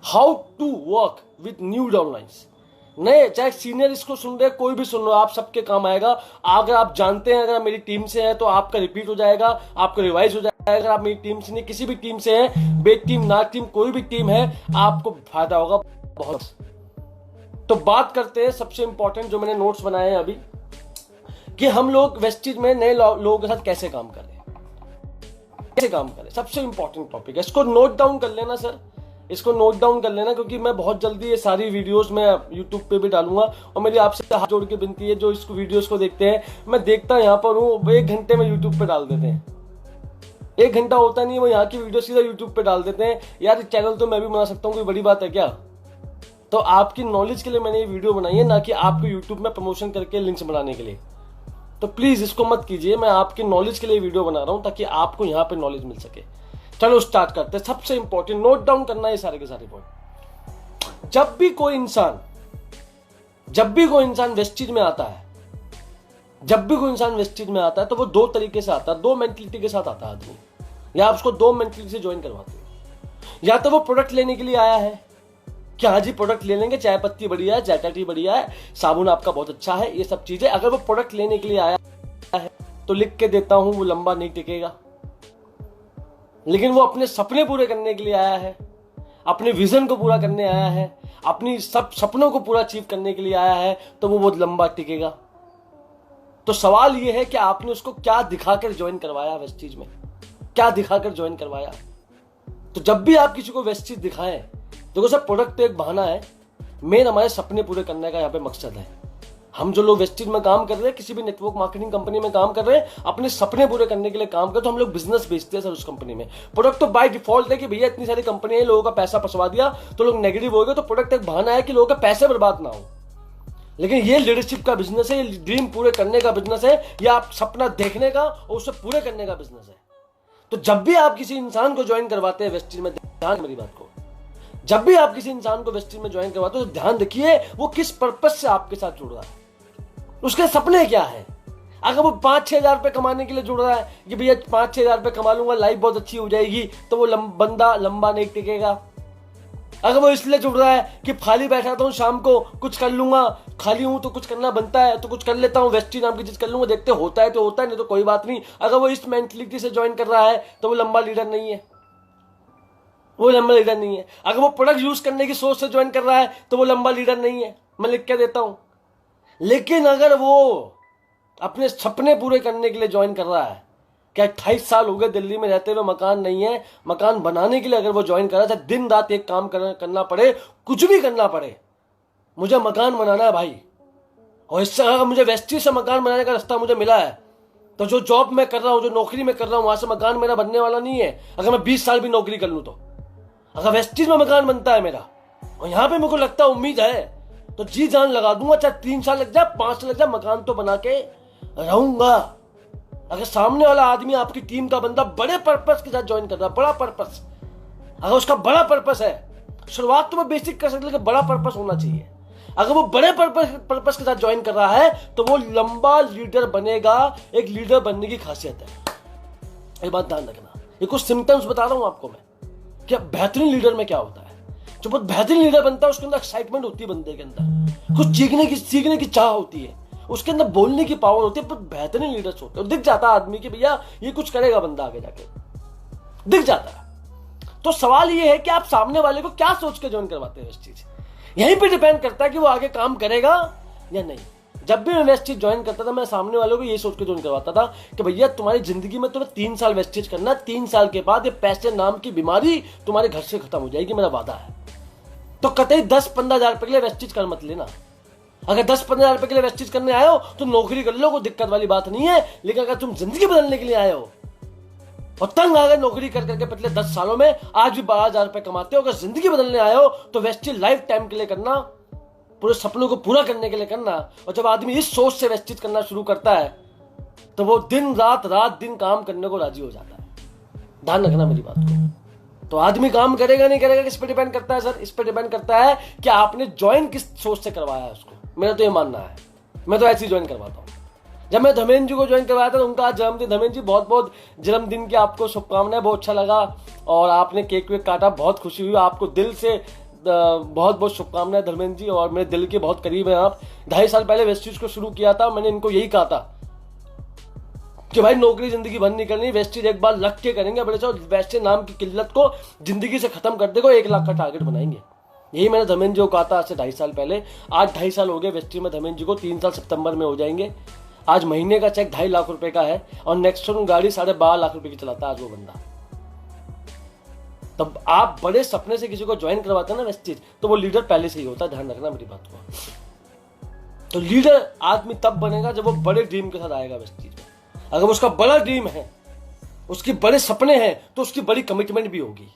How to work with new downlines. नए चाहे senior इसको सुन रहे, कोई भी सुन रहे हो, आप सबके काम आएगा। अगर आप जानते हैं, अगर मेरी टीम से है तो आपका रिपीट हो जाएगा, आपका रिवाइज हो जाएगा। अगर आप मेरी टीम से नहीं, किसी भी टीम से है, बेट टीम नाग टीम कोई भी टीम है, आपको फायदा होगा बहुत। तो बात करते हैं सबसे इंपॉर्टेंट जो मैंने नोट्स बनाए हैं अभी, कि हम लोग वेस्टिज में नए लोगों के साथ कैसे काम करें, कैसे काम करें। सबसे इंपॉर्टेंट टॉपिक है, इसको नोट डाउन कर लेना सर, इसको नोट डाउन कर लेना, क्योंकि मैं बहुत जल्दी ये सारी वीडियोस मैं यूट्यूब पे भी डालूंगा। और मेरी आपसे हाथ जोड़ के विनती है, जो इस वीडियोस को देखते हैं, मैं देखता यहाँ पर हूँ, 1 घंटे में यूट्यूब पे डाल देते हैं। 1 घंटा होता नहीं है, वो यहाँ की वीडियो सीधा यूट्यूब पे डाल देते हैं। यार चैनल तो मैं भी बना सकता हूँ, कोई बड़ी बात है क्या। तो आपकी नॉलेज के लिए मैंने ये वीडियो बनाई है, ना कि आपको यूट्यूब में प्रमोशन करके लिंक्स बनाने के लिए। तो प्लीज इसको मत कीजिए, मैं आपकी नॉलेज के लिए वीडियो बना रहा हूं ताकि आपको यहाँ पे नॉलेज मिल सके। चलो स्टार्ट करते हैं। सबसे इंपॉर्टेंट नोट डाउन करना है सारे के सारे पॉइंट। जब भी कोई इंसान वेस्टिज में आता है, तो वो 2 तरीके से आता है, 2 मेंटलिटी के साथ आता है आदमी, या आप उसको 2 मेंटलिटी से ज्वाइन करवाते हो। या तो वो प्रोडक्ट लेने के लिए आया है कि हाँ जी प्रोडक्ट ले लेंगे, चाय पत्ती बढ़िया है, जैटा टी बढ़िया है, साबुन आपका बहुत अच्छा है, ये सब चीजें। अगर वो प्रोडक्ट लेने के लिए आया है तो लिख के देता हूं, वो लंबा नहीं टिकेगा। लेकिन वो अपने सपने पूरे करने के लिए आया है, अपने विजन को पूरा करने आया है, अपनी सब सपनों को पूरा अचीव करने के लिए आया है, तो वो बहुत लंबा टिकेगा। तो सवाल ये है कि आपने उसको क्या दिखाकर ज्वाइन करवाया वेस्टिज में, क्या दिखाकर ज्वाइन करवाया। तो जब भी आप किसी को वेस्टिज दिखाएं, देखो सर प्रोडक्ट तो एक बहाना है, मेन हमारे सपने पूरे करने का यहाँ पे मकसद है। हम जो लोग वेस्टिज में काम कर रहे हैं, किसी भी नेटवर्क मार्केटिंग कंपनी में काम कर रहे हैं, अपने सपने पूरे करने के लिए काम कर, तो हम लोग बिजनेस बेचते हैं सर उस कंपनी में। प्रोडक्ट तो बाय डिफॉल्ट है कि भैया इतनी सारी कंपनियां हैं, लोगों का पैसा फंसवा दिया तो लोग नेगेटिव हो गए, तो प्रोडक्ट एक बहाना है कि लोगों का पैसे बर्बाद ना हो। लेकिन ये लीडरशिप का बिजनेस है, ये ड्रीम पूरे करने का बिजनेस है, या आप सपना देखने का और उसे पूरे करने का बिजनेस है। तो जब भी आप किसी इंसान को ज्वाइन करवाते हैं वेस्टिज में, ध्यान मेरी बात को, जब भी आप किसी इंसान को वेस्टिज में ज्वाइन करवाते हो तो ध्यान रखिए वो किस पर्पस से आपके साथ जुड़ रहा है, उसके सपने क्या है। अगर वो 5-6 हजार रुपए कमाने के लिए जुड़ रहा है कि भैया 5-6 हजार रुपए कमा लूंगा, लाइफ बहुत अच्छी हो जाएगी, तो वो बंदा लंबा नहीं टिकेगा। अगर वो इसलिए जुड़ रहा है कि खाली बैठा था हूं, शाम को कुछ कर लूंगा, खाली हूं तो कुछ करना बनता है तो कुछ कर लेता हूं, वेस्टिज नाम की चीज कर लूंगा, देखते होता है तो होता है, नहीं तो कोई बात नहीं। अगर वो इस मेंटलिटी से ज्वाइन कर रहा है तो वो लंबा लीडर नहीं है, वो लंबा लीडर नहीं है। अगर वो प्रोडक्ट यूज करने की सोच से ज्वाइन कर रहा है तो वो लंबा लीडर नहीं है, मैं लिख के देता हूं। लेकिन अगर वो अपने सपने पूरे करने के लिए ज्वाइन कर रहा है, क्या 28 साल हो गए दिल्ली में रहते हुए, मकान नहीं है, मकान बनाने के लिए अगर वो ज्वाइन कर रहा है, चाहे दिन रात एक काम करना पड़े, कुछ भी करना पड़े, मुझे मकान बनाना है भाई, और इससे अगर मुझे वेस्टिज से मकान बनाने का रास्ता मुझे मिला है, तो जो जॉब में कर रहा हूं, जो नौकरी में कर रहा हूं, वहां से मकान मेरा बनने वाला नहीं है। अगर मैं 20 साल भी नौकरी कर लूं, तो अगर वेस्टिज में मकान बनता है मेरा, और यहां पे मेरे को लगता है उम्मीद है, तो जी जान लगा दूंगा, चाहे 3 साल लग जाए, 5 साल लग जाए, मकान तो बना के रहूंगा। अगर सामने वाला आदमी आपकी टीम का बंदा बड़े पर्पस के साथ ज्वाइन कर रहा है, बड़ा पर्पस, अगर उसका बड़ा पर्पस है, शुरुआत तो मैं बेसिक कर सकता, लेकिन बड़ा पर्पस होना चाहिए। अगर वो बड़े पर्पस के साथ ज्वाइन कर रहा है तो वो लंबा लीडर बनेगा। एक लीडर बनने की खासियत है, ये बात ध्यान रखना। ये कुछ सिम्टम्स बता रहा हूं आपको मैं, क्या बेहतरीन लीडर में क्या होता है। जो बहुत बेहतरीन लीडर बनता है उसके अंदर एक्साइटमेंट होती है, बंदे के अंदर कुछ सीखने की चाह होती है, उसके अंदर बोलने की पावर होती है, बहुत बेहतरीन लीडर्स होते हैं। दिख जाता है आदमी कि भैया ये कुछ करेगा, बंदा आगे जाके दिख जाता है। तो सवाल ये है कि आप सामने वाले को क्या सोच के ज्वाइन करवाते हैं। इस चीज यहीं पे डिपेंड करता है कि वो आगे काम करेगा या नहीं। जब भी मैं वेस्टिज ज्वाइन करता था, मैं सामने वालों को ये सोच के ज्वाइन करवाता था कि भैया तुम्हारी जिंदगी में तुम्हें 3 साल वेस्टिज करना, 3 साल के बाद ये पैसे नाम की बीमारी तुम्हारे घर से खत्म हो जाएगी, मेरा वादा है। तो कतई 10-15 हजार रुपए के लिए वेस्टिज कर मत लेना। अगर 10-15 हजार रुपए के लिए वेस्टिज करने आए हो तो नौकरी कर लो, कोई दिक्कत वाली बात नहीं है। लेकिन अगर तुम जिंदगी बदलने के लिए आए हो और तंग आ गए नौकरी कर करके पिछले 10 सालों में, आज भी 12 हजार रुपए कमाते हो, अगर जिंदगी बदलने आए हो तो वेस्टिज लाइफ टाइम के लिए करना, पूरे सपनों को पूरा करने के लिए करना। और जब आदमी इस सोच से वेस्टिज करना शुरू करता है तो वो दिन रात दिन काम करने को राजी हो जाता है। ध्यान रखना मेरी बात को। तो आदमी काम करेगा नहीं करेगा किस पे डिपेंड करता है सर? इस पे डिपेंड करता है कि आपने ज्वाइन किस सोच से करवाया है उसको। मेरा तो ये मानना है, मैं तो ऐसे ही ज्वाइन करवाता हूँ। जब मैं धर्मेंद्र जी को ज्वाइन करवाया था तो उनका आज जन्मदिन, धर्मेंद्र जी बहुत बहुत जन्मदिन की आपको शुभकामनाएं, बहुत अच्छा लगा और आपने केक वेक काटा, बहुत खुशी हुई, आपको दिल से बहुत बहुत शुभकामनाएं धर्मेंद्र जी, और मेरे दिल के बहुत करीब हैं आप। 2.5 साल पहले वेस्टीज को शुरू किया था, मैंने इनको यही कहा था कि भाई नौकरी जिंदगी भर नहीं करनी, वेस्टीज एक बार लग के करेंगे बड़े से, वेस्टीज नाम की किल्लत को जिंदगी से खत्म कर देगा, 1 लाख का टारगेट बनाएंगे। यही मैंने धर्मेंद्र जी को कहा था आज से 2.5 साल पहले। आज 2.5 साल हो गए वेस्टीज में धर्मेंद्र जी को, 3 साल सितंबर में हो जाएंगे। आज महीने का चेक 2.5 लाख रुपए का है, और नेक्सॉन गाड़ी 12.5 लाख रुपए की चलाता है आज वो बंदा। तब आप बड़े सपने से किसी को ज्वाइन करवाते हैं ना वेस्टीज, तो वो लीडर पहले से ही होता है, ध्यान रखना मेरी बात को। तो लीडर आदमी तब बनेगा जब वो बड़े ड्रीम के साथ आएगा वेस्टीज में। अगर उसका बड़ा ड्रीम है, उसकी बड़े सपने हैं, तो उसकी बड़ी कमिटमेंट भी होगी,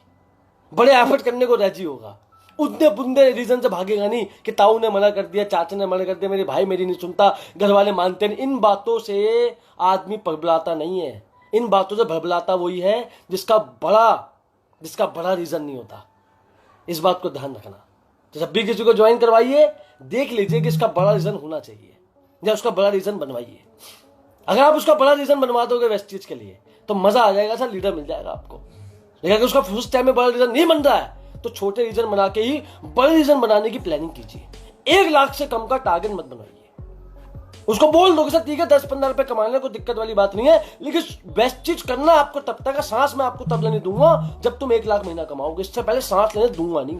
बड़े एफर्ट करने को राजी होगा। उतने बुंदे रीजन से भागेगा नहीं कि ताऊ ने मना कर दिया, चाचा ने मना कर दिया, मेरे भाई मेरी नहीं सुनता, घर वाले मानते नहीं। इन बातों से आदमी भड़बड़ाता नहीं है। इन बातों से भड़बड़ाता वही है जिसका बड़ा रीजन नहीं होता। इस बात को ध्यान रखना। तो जब भी किसी को ज्वाइन करवाइए, देख लीजिए कि इसका बड़ा रीजन होना चाहिए, या उसका बड़ा रीजन बनवाइए। अगर आप उसका बड़ा रीजन बनवा दोगे वेस्टीज के लिए, तो मजा आ जाएगा सर, लीडर मिल जाएगा आपको। लेकिन अगर उसका फर्स्ट टाइम में बड़ा रीजन नहीं बन रहा है, तो छोटे रीजन बना के ही बड़े रीजन बनाने की प्लानिंग कीजिए। 1 लाख से कम का टारगेट मत बनाइए। उसको बोल दो कि सर ठीक है 10-15 रुपए कमाने को दिक्कत वाली बात नहीं है, लेकिन बेस्ट चीज करना आपको तब तक है। सांस मैं आपको तब लेने दूंगा जब तुम 1 लाख महीना कमाओगे, इससे पहले सांस लेने दूंगा नहीं।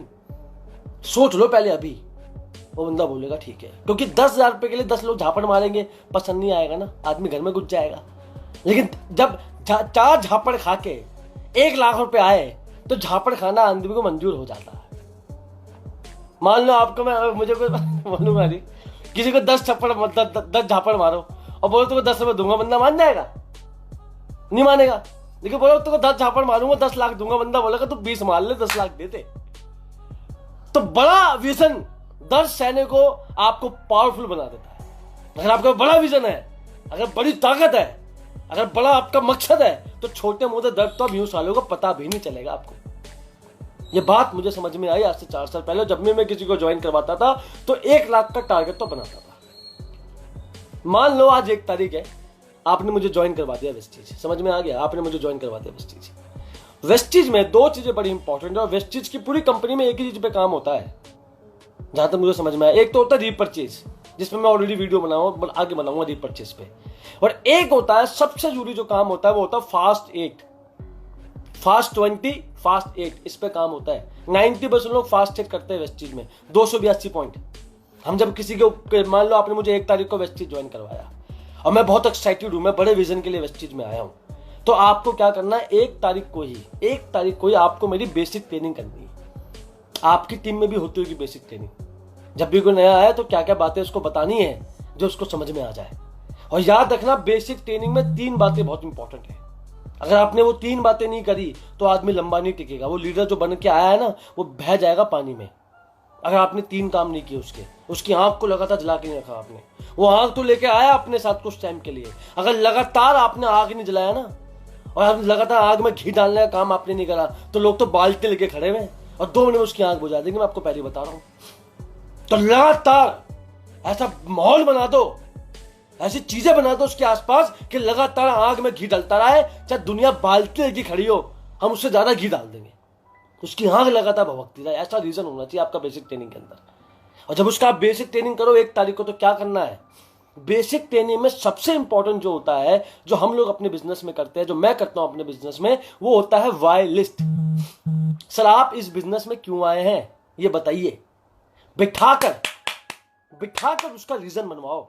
सोच लो पहले अभी। वो बंदा बोलेगा ठीक है, क्योंकि 10,000 रुपए के लिए 10 लोग झापड़ मारेंगे, पसंद नहीं आएगा ना, आदमी घर में घुस जाएगा। लेकिन जब 4 झापड़ खा के 1 लाख रुपए आए, तो झापड़ खाना आदमी को मंजूर हो जाता है। मान लो आपको मुझे मालूम नहीं, किसी को 10 झापड़ मारो और बोलो तुमको 10 रुपए दूंगा, बंदा मान जाएगा? नहीं मानेगा। लेकिन बोलो तुमको 10 झापड़ मारूंगा 10 लाख दूंगा, बंदा बोलेगा तू 20 मार ले 10 लाख देते। तो बड़ा विजन 10 सैनिक को आपको पावरफुल बना देता है। अगर आपका बड़ा विजन है, अगर बड़ी ताकत है, अगर बड़ा आपका मकसद है, तो छोटे मोटे दर्द तो अब यूं सालों को पता भी नहीं चलेगा आपको। ये बात मुझे समझ में आई आज से 4 साल पहले। जब मैं किसी को ज्वाइन करवाता था तो 1 लाख का टारगेट तो बनाता था। मान लो आज 1 तारीख है, आपने मुझे ज्वाइन करवा दिया वेस्टीज, समझ में आ गया, आपने मुझे ज्वाइन करवा दिया वेस्टीज। वेस्टीज में 2 चीजें बड़ी इंपॉर्टेंट है, और वेस्टीज की पूरी कंपनी में एक ही चीज पे काम होता है जहां तक मुझे समझ में आया। एक तो होता है रीपरचेज, जिसमें मैं ऑलरेडी वीडियो बनाऊंगा, आगे बनाऊंगा रीपरचेज पे। और एक होता है सबसे जरूरी जो काम होता है, वो होता है फास्ट 8, फास्ट 20, फास्ट 8। इस पे काम होता है। 90% लोग फास्ट 8 करते हैं वेस्टीज में, 282 पॉइंट। हम जब किसी के, मान लो आपने मुझे 1 तारीख को वेस्टीज ज्वाइन करवाया और मैं बहुत एक्साइटेड हूं, मैं बड़े विजन के लिए वेस्टीज में आया हूं, तो आपको क्या करना है, 1 तारीख को ही आपको मेरी बेसिक ट्रेनिंग करनी है। आपकी टीम में भी होती होगी बेसिक ट्रेनिंग। जब भी कोई नया आया तो क्या क्या बातें उसको बतानी है जो उसको समझ में आ जाए। और याद रखना, बेसिक ट्रेनिंग में 3 बातें बहुत इंपॉर्टेंट है। अगर आपने वो 3 बातें नहीं करी तो आदमी लंबा नहीं टिकेगा। वो लीडर जो बन के आया है ना, वो बह जाएगा पानी में। अगर आपने 3 काम नहीं किए, उसकी आंख को लगातार जला के नहीं रखा आपने। वो आंख तो लेके आया अपने साथ कुछ टाइम के लिए, अगर लगातार आपने आग नहीं जलाया ना, और लगातार आग में घी डालने का काम आपने नहीं करा, तो लोग तो बाल्टी लेके खड़े हुए और 2 मिनट उसकी आंख बुझा देंगे। मैं आपको पहले बता रहा हूं। तो लगातार ऐसा माहौल बना दो, ऐसी चीजें बना दो उसके आसपास कि लगातार आग में घी डलता रहे, चाहे दुनिया बाल्टी लेके खड़ी हो, हम उससे ज्यादा घी डाल देंगे। उसकी आंख लगातार भभकती रहे, ऐसा रीजन होना चाहिए आपका बेसिक ट्रेनिंग के अंदर। और जब उसका आप बेसिक ट्रेनिंग करो 1 तारीख को, तो क्या करना है, बेसिक ट्रेनिंग में सबसे इंपॉर्टेंट जो होता है, जो हम लोग अपने बिजनेस में करते हैं, जो मैं करता हूं अपने बिजनेस में, वो होता है वाई लिस्ट। सर आप इस बिजनेस में क्यों आए हैं ये बताइए। बिठाकर उसका रीजन बनवाओ।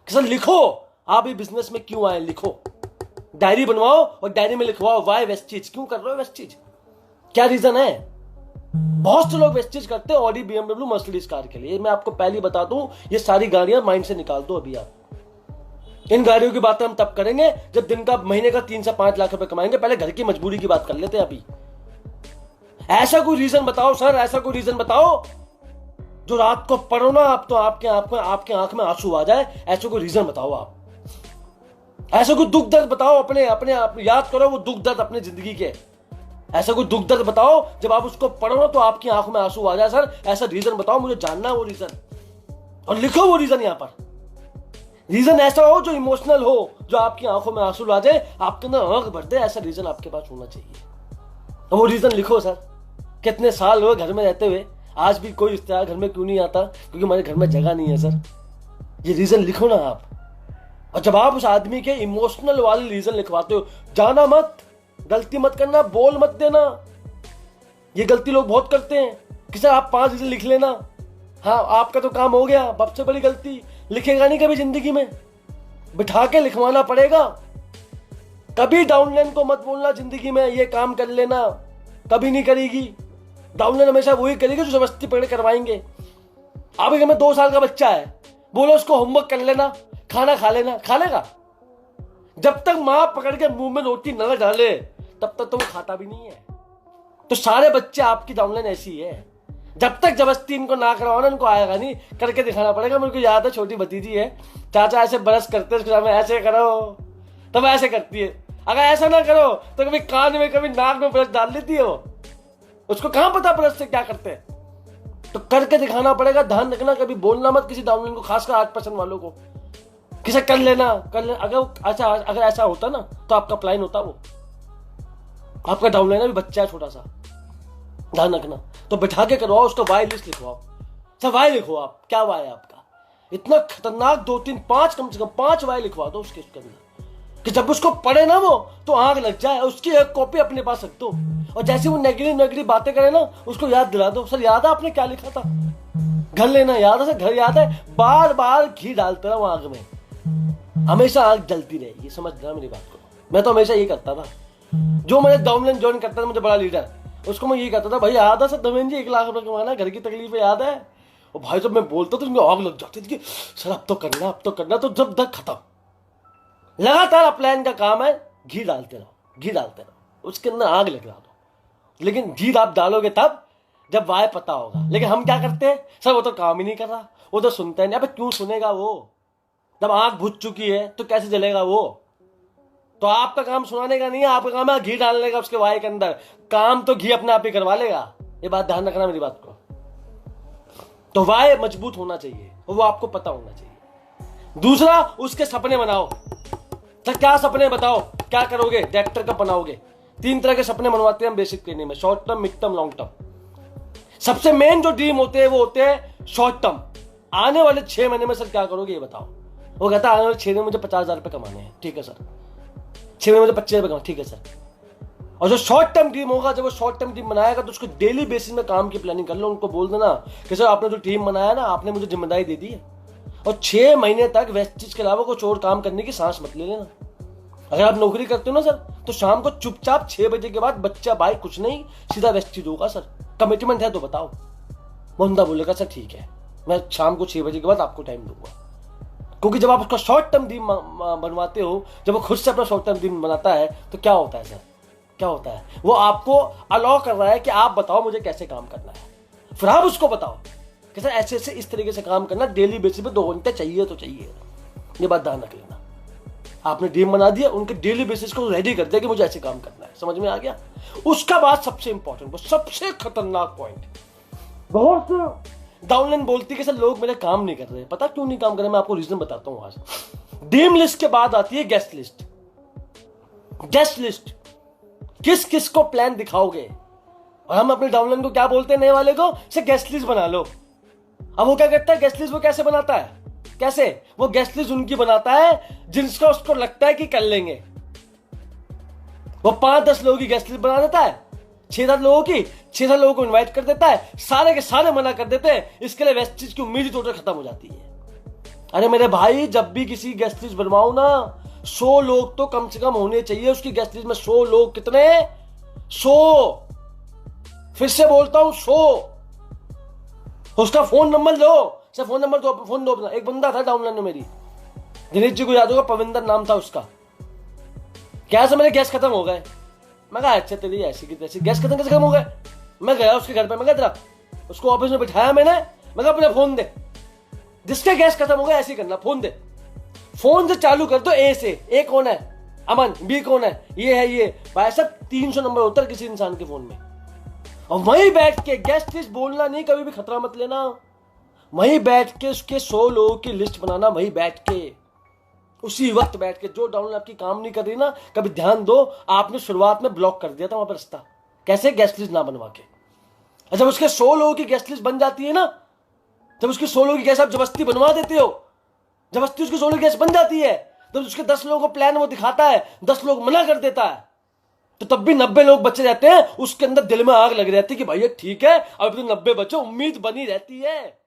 सर लिखो, आप इस बिजनेस में क्यों आए, लिखो, डायरी बनवाओ और डायरी में लिखवाओ वाई वेस्टीज, क्यों कर रहे हो वेस्टीज, क्या रीजन है। बहुत से लोग वेस्टीज करते हैं ऑडी, BMW, मर्सिडीज कार के लिए। मैं आपको पहले बता दूं, ये सारी गाड़ियां माइंड से निकाल दो अभी आप। इन गाड़ियों की बातें हम तब करेंगे जब दिन का, महीने का 3 से 5 लाख रुपए कमाएंगे। पहले घर की मजबूरी की बात कर लेते हैं अभी। ऐसा कोई रीजन बताओ सर, ऐसा कोई रीजन बताओ जो रात को पढ़ो ना आप तो आपके आंख में आंसू आ जाए। ऐसा कोई रीजन बताओ आप। ऐसा कोई दुख दर्द बताओ, अपने याद करो वो दुख दर्द अपने जिंदगी के। ऐसा कोई दुख दर्द बताओ जब आप उसको पढ़ो ना तो आपकी आंखों में आंसू आ जाए। सर ऐसा रीजन बताओ, मुझे जानना है वो रीजन, और लिखो वो रीजन यहां पर। रीजन ऐसा हो जो इमोशनल हो, जो आपकी आंखों में आंसू आ जाए, आपके अंदर आंख भर दे, ऐसा रीजन आपके पास होना चाहिए। और वो रीजन लिखो सर, कितने साल हुए घर में रहते हुए, आज भी कोई रिश्तेदार घर में क्यों नहीं आता? क्योंकि हमारे घर में जगह नहीं है सर। ये रीजन लिखो ना आप। और जब आप उस आदमी के इमोशनल वाले रीजन लिखवाते हो, जाना मत, गलती मत करना, बोल मत देना। ये गलती लोग बहुत करते हैं कि सर आप 5 रीजन लिख लेना, हाँ आपका तो काम हो गया। सबसे बड़ी गलती, लिखेगा नहीं कभी जिंदगी में, बिठा के लिखवाना पड़ेगा। कभी डाउनलाइन को मत बोलना जिंदगी में ये काम कर लेना, कभी नहीं करेगी। डाउनलाइन हमेशा वही करेगी जो जबरदस्ती पकड़ करवाएंगे। आपके घर में 2 साल का बच्चा है, बोलो उसको होमवर्क कर लेना, खाना खा लेना, खा लेगा? जब तक मां पकड़ के मुंह में रोटी न डाले तब तक तो वो खाता भी नहीं है। तो सारे बच्चे आपकी डाउनलाइन ऐसी है, जब तक जबरदस्ती इनको ना करवाना इनको आएगा नहीं, करके दिखाना पड़ेगा। मेरे को याद है, छोटी भतीजी है, चाचा ऐसे ब्रश करते हैं, ऐसे करो तब ऐसे करती है, अगर ऐसा ना करो तो कभी कान में कभी नाक में ब्रश डाल देती है। वो उसको कहां पता ब्रश से क्या करते हैं? तो करके दिखाना पड़ेगा। ध्यान रखना, कभी बोलना मत किसी डाउनलाइन को, खासकर 8% वालों को, किसे कर लेना। अगर ऐसा होता ना तो आपका प्लान होता, वो आपका डाउनलाइन अभी बच्चा है छोटा सा, ध्यान रखना। तो बैठा के करवाओ, उसका वाई लिस्ट लिखवाओ। सर वाई लिखो आप, क्या वाई है आपका? इतना खतरनाक 2 3 5 कम से कम 5 वाई लिखवा दो उसके अंदर, कि जब उसको पढ़े ना वो तो आग लग जाए। उसकी एक कॉपी अपने पास रख दो, और जैसे वो नेगेटिव बातें करे ना उसको याद दिला दो, सर याद है आपने क्या लिखा था? घर लेना याद है सर, घर याद है? बार बार घी डालते रहो आग में, हमेशा आग जलती रहेगी। समझना मेरी बात को। मैं तो हमेशा यही करता था। जो मैंने डाउनलाइन ज्वाइन करता था, मुझे बड़ा लीडर, उसको मैं यही कहता था, भाई याद है सर धर्मेंद्र जी 1 लाख रुपए कमाना, घर की तकलीफ याद है? और भाई जब मैं बोलता तो उनको आग लग जाती थी कि सर अब तो करना, अब तो करना। तो जब तक खत्म, लगातार प्लान का काम है, घी डालते रहो, घी डालते रहो, उसके अंदर आग लगा दो। लेकिन घी आप डालोगे तब जब वाय पता होगा। लेकिन हम क्या करते हैं, सर वो तो काम ही नहीं कर रहा, वो तो सुनता ही नहीं। अबे क्यों सुनेगा वो? जब आग बुझ चुकी है तो कैसे जलेगा वो? तो आपका काम सुनाने का नहीं है, आपका काम है घी डालने का उसके वाय के अंदर। काम तो घी अपने आप ही करवा लेगा। ये बात ध्यान रखना मेरी बात को। तो वाय मजबूत होना चाहिए, वो आपको पता होना चाहिए। दूसरा, उसके सपने बनाओ। सर क्या सपने बताओ, क्या करोगे, डायरेक्टर कब बनाओगे? 3 तरह के सपने बनवाते हैं हम बेसिक ट्रेनिंग में, short term, mid term, long term. सबसे मेन जो ड्रीम होते हैं वो होते हैं शॉर्ट टर्म। आने वाले 6 महीने में सर क्या करोगे ये बताओ। वो कहता है आने वाले 6 महीने में मुझे 50,000 रुपए कमाने हैं। ठीक है सर। 6 महीने में मुझे 25,000 रुपए कमाने, ठीक है सर। और जो शॉर्ट टर्म ड्रीम होगा, जब वो शॉर्ट टर्म ड्रीम बनाएगा तो उसको डेली बेसिस में काम की प्लानिंग कर लो। उनको बोल देना कि सर आपने जो ड्रीम बनाया ना, आपने मुझे जिम्मेदारी दे दी है, और 6 महीने तक वेस्ट चीज के अलावा कुछ और काम करने की सांस मत ले लेना। अगर आप नौकरी करते हो ना सर, तो शाम को चुपचाप 6 बजे के बाद बच्चा भाई कुछ नहीं, सीधा वेस्ट चीज होगा। सर कमिटमेंट है तो बताओ। बंदा बोलेगा सर ठीक है, मैं शाम को 6 बजे के बाद आपको टाइम दूंगा। क्योंकि जब आप उसका शॉर्ट टर्म ड्रीम बनवाते हो, जब वो खुद से अपना शॉर्ट टर्म ड्रीम बनाता है, तो क्या होता है सर, क्या होता है? वो आपको अलाउ कर रहा है कि आप बताओ मुझे कैसे काम करना है। फिर आप उसको बताओ कि सर ऐसे ऐसे इस तरीके से काम करना, डेली बेसिस पे 2 घंटे चाहिए तो चाहिए। ये बात ध्यान रख लेना। आपने ड्रीम बना दिया, उनके डेली बेसिस को रेडी कर दिया कि मुझे ऐसे काम करना है। समझ में आ गया? उसका बाद सबसे इंपॉर्टेंट, वो सबसे खतरनाक पॉइंट, बहुत डाउनलाइन बोलती है कि सर लोग मेरे काम नहीं कर रहे। पता क्यों नहीं काम कर रहे? मैं आपको रीजन बताता हूं। आज ड्रीम लिस्ट के बाद आती है गेस्ट लिस्ट। गेस्ट लिस्ट, किस किस को प्लान दिखाओगे? और हम अपने डाउनलाइन को क्या बोलते हैं नए वाले को, से गेस्ट लिस्ट बना लो। अब वो क्या करता है, गेस्ट लिस्ट वो कैसे बनाता है? कैसे? वो गेस्ट लिस्ट उनकी बनाता है जिनका उसको लगता है कि कर लेंगे। वो 5-10 लोगों की गेस्ट लिस्ट बना देता है, 6-7 लोगों की, 6-7 लोगों को इनवाइट कर देता है, सारे के सारे मना कर देते हैं। इसके लिए वेस्ट चीज की उम्मीद ही टोटल खत्म हो जाती है। अरे मेरे भाई, जब भी किसी गेस्ट लिस्ट बनवाओ ना, 100 लोग तो कम से कम होने चाहिए उसकी गेस्ट लिस्ट में। 100 लोग, कितने? 100। फिर से बोलता हूं 100। उसका फोन नंबर लो, सर फोन नंबर दो, फोन दो अपना। एक बंदा था डाउनलाइन में मेरी, दिनेश जी को याद होगा, पविंदर नाम था उसका। क्या से मेरे गैस खत्म हो गए। मैं कहा अच्छा तेरी ऐसी की तैसी, गैस खत्म कैसे खत्म हो गए? मैं गया उसके घर पे, मैं कहा उसको ऑफिस में बिठाया मैंने, मैं कहा अपना फोन दे, जिसका गैस खत्म हो गया ऐसे करना, फोन दे। फोन से चालू कर दो ए से। ए कौन है? अमन। बी कौन है? ये है ये। भाई सब 300 नंबर होता है किसी इंसान के फोन में। और वहीं बैठ के गेस्ट लिस्ट बोलना नहीं, कभी भी खतरा मत लेना। वहीं बैठ के उसके 100 लोगों की लिस्ट बनाना, वहीं बैठ के, उसी वक्त बैठ के। जो डाउनलोड आपकी काम नहीं कर रही ना, कभी ध्यान दो, आपने शुरुआत में ब्लॉक कर दिया था वहां पर रास्ता। कैसे? गेस्ट लिस्ट ना बनवा के। और जब उसके 100 लोगों की गेस्ट लिस्ट बन जाती है ना, जब उसके 100 लोगों की गेस्ट आप जबरदस्ती बनवा देते हो, जबरदस्ती उसके 100 लोगों की गेस्ट बन जाती है, जब उसके 10 लोगों को प्लान वो दिखाता है, 10 लोग मना कर देता है, तो तब भी 90 लोग बचे रहते हैं। उसके अंदर दिल में आग लग रहती है कि भाई ये ठीक है, अब तो 90 बच्चे, उम्मीद बनी रहती है।